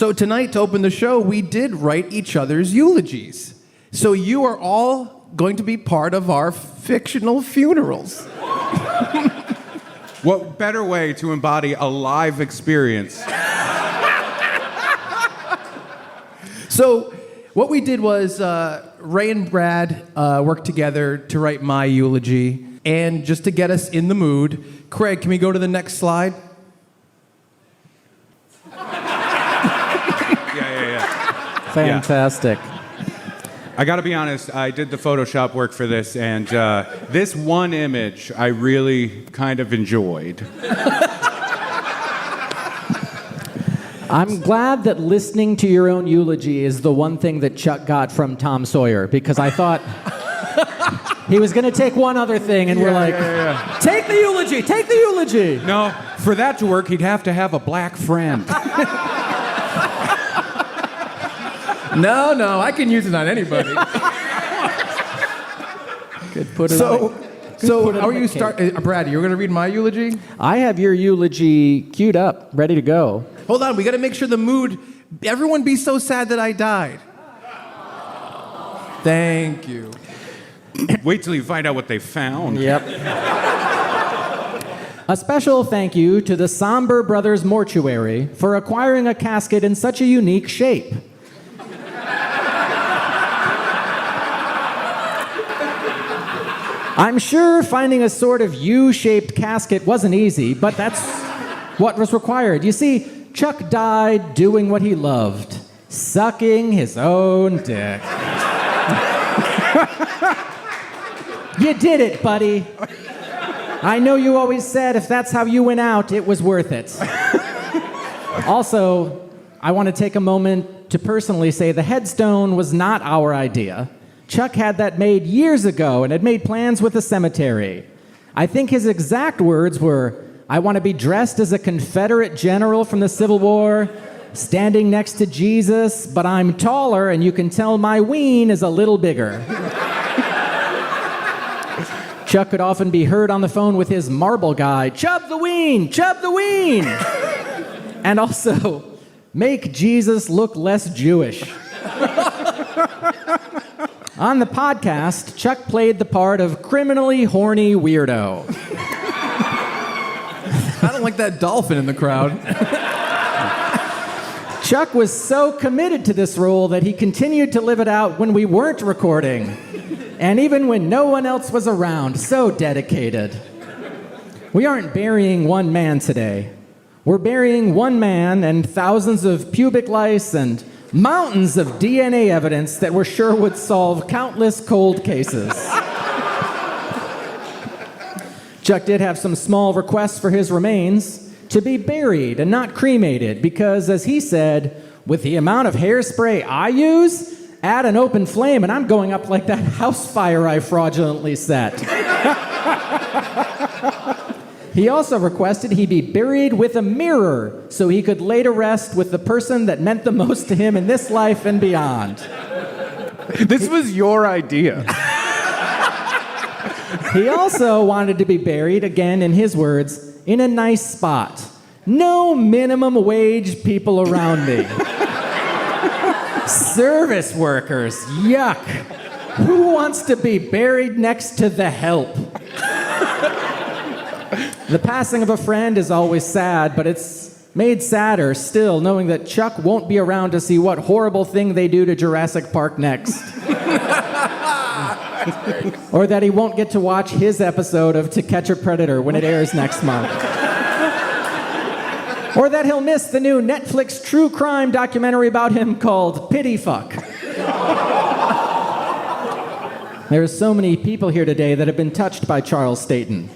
So tonight, to open the show, we did write each other's eulogies. So you are all going to be part of our fictional funerals. What better way to embody a live experience? So what we did was Ray and Brad worked together to write my eulogy. And just to get us in the mood, Craig, can we go to the next slide? Yeah. Fantastic. I gotta be honest, I did the Photoshop work for this, and this one image I really kind of enjoyed. I'm glad that listening to your own eulogy is the one thing that Chuck got from Tom Sawyer, because I thought he was going to take one other thing, and we're like, take the eulogy, take the eulogy. No, for that to work, he'd have to have a black friend. No, I can use it on anybody. Good, put it So how are you start? Brad, you're going to read my eulogy? I have your eulogy queued up, ready to go. Hold on, we got to make sure the mood, everyone be so sad that I died. Thank you. Wait till you find out what they found. Yep. A special thank you to the Somber Brothers Mortuary for acquiring a casket in such a unique shape. I'm sure finding a sort of U-shaped casket wasn't easy, but that's what was required. You see, Chuck died doing what he loved, sucking his own dick. You did it, buddy. I know you always said if that's how you went out, it was worth it. Also, I want to take a moment to personally say the headstone was not our idea. Chuck had that made years ago and had made plans with the cemetery. I think his exact words were, I want to be dressed as a Confederate general from the Civil War, standing next to Jesus, but I'm taller and you can tell my ween is a little bigger. Chuck could often be heard on the phone with his marble guy, chub the ween, chub the ween. And also, make Jesus look less Jewish. On the podcast, Chuck played the part of criminally horny weirdo. I don't like that dolphin in the crowd. Chuck was so committed to this role that he continued to live it out when we weren't recording. And even when no one else was around, so dedicated. We aren't burying one man today. We're burying one man and thousands of pubic lice and mountains of DNA evidence that we're sure would solve countless cold cases. Chuck did have some small requests for his remains to be buried and not cremated because, as he said, with the amount of hairspray I use, add an open flame and I'm going up like that house fire I fraudulently set. He also requested he be buried with a mirror so he could lay to rest with the person that meant the most to him in this life and beyond. This was your idea. He also wanted to be buried, again in his words, in a nice spot. No minimum wage people around me. Service workers, yuck. Who wants to be buried next to the help? The passing of a friend is always sad, but it's made sadder still knowing that Chuck won't be around to see what horrible thing they do to Jurassic Park next. Or that he won't get to watch his episode of To Catch a Predator when it airs next month. Or that he'll miss the new Netflix true crime documentary about him called Pity Fuck. There are so many people here today that have been touched by Charles Staton.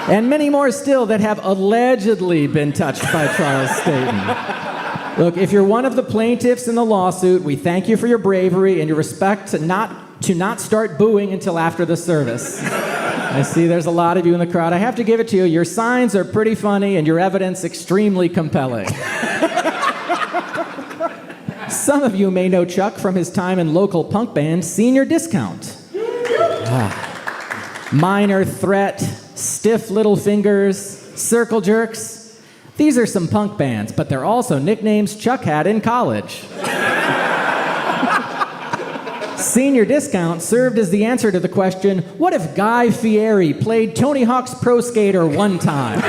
And many more still that have allegedly been touched by Charles Staton. Look, if you're one of the plaintiffs in the lawsuit, we thank you for your bravery and your respect to not start booing until after the service. I see there's a lot of you in the crowd. I have to give it to you. Your signs are pretty funny and your evidence extremely compelling. Some of you may know Chuck from his time in local punk band Senior Discount. Minor Threat, Stiff Little Fingers, Circle Jerks. These are some punk bands, but they're also nicknames Chuck had in college. Senior Discount served as the answer to the question, what if Guy Fieri played Tony Hawk's Pro Skater one time?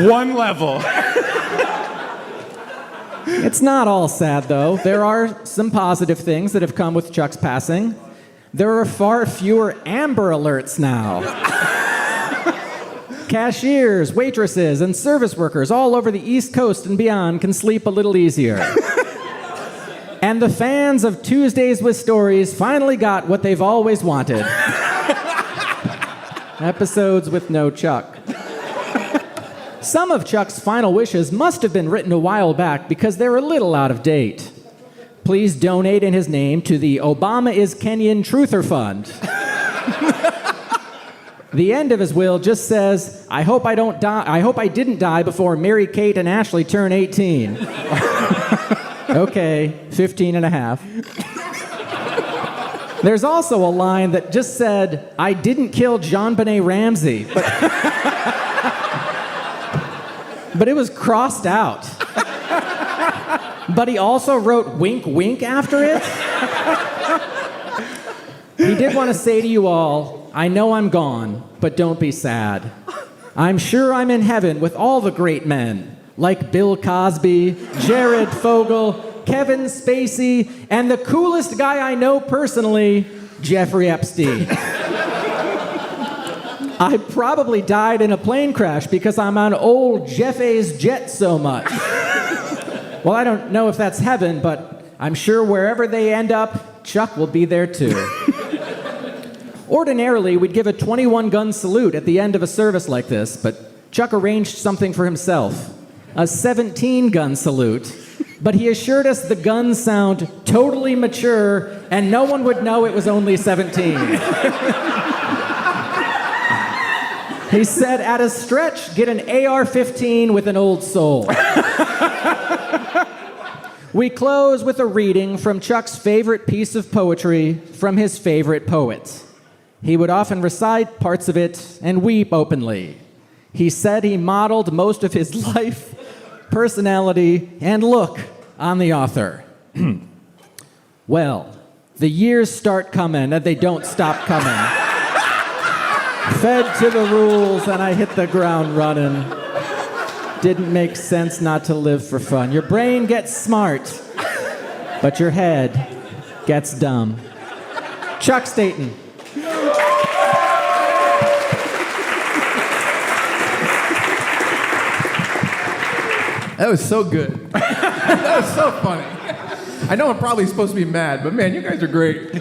One level. It's not all sad, though. There are some positive things that have come with Chuck's passing. There are far fewer Amber Alerts now. Cashiers, waitresses, and service workers all over the East Coast and beyond can sleep a little easier. And the fans of Tuesdays with Stories finally got what they've always wanted. Episodes with no Chuck. Some of Chuck's final wishes must have been written a while back because they're a little out of date. Please donate in his name to the Obama is Kenyan Truther Fund. The end of his will just says, I hope I didn't die before Mary Kate and Ashley turn 18. Okay, 15 and a half. There's also a line that just said, I didn't kill JonBenet Ramsey, but it was crossed out. But he also wrote wink wink after it. He did want to say to you all, I know I'm gone, but don't be sad. I'm sure I'm in heaven with all the great men, like Bill Cosby, Jared Fogle, Kevin Spacey, and the coolest guy I know personally, Jeffrey Epstein. I probably died in a plane crash because I'm on old Jeff A's jet so much. Well, I don't know if that's heaven, but I'm sure wherever they end up, Chuck will be there too. Ordinarily, we'd give a 21-gun salute at the end of a service like this, but Chuck arranged something for himself, a 17-gun salute, but he assured us the guns sound totally mature and no one would know it was only 17. He said, at a stretch, get an AR-15 with an old soul. We close with a reading from Chuck's favorite piece of poetry from his favorite poet. He would often recite parts of it and weep openly. He said he modeled most of his life, personality, and look on the author. Well, the years start coming and they don't stop coming. Fed to the rules and I hit the ground running. Didn't make sense not to live for fun. Your brain gets smart, but your head gets dumb. Chuck Staton. That was so good. That was so funny. I know I'm probably supposed to be mad, but man, you guys are great.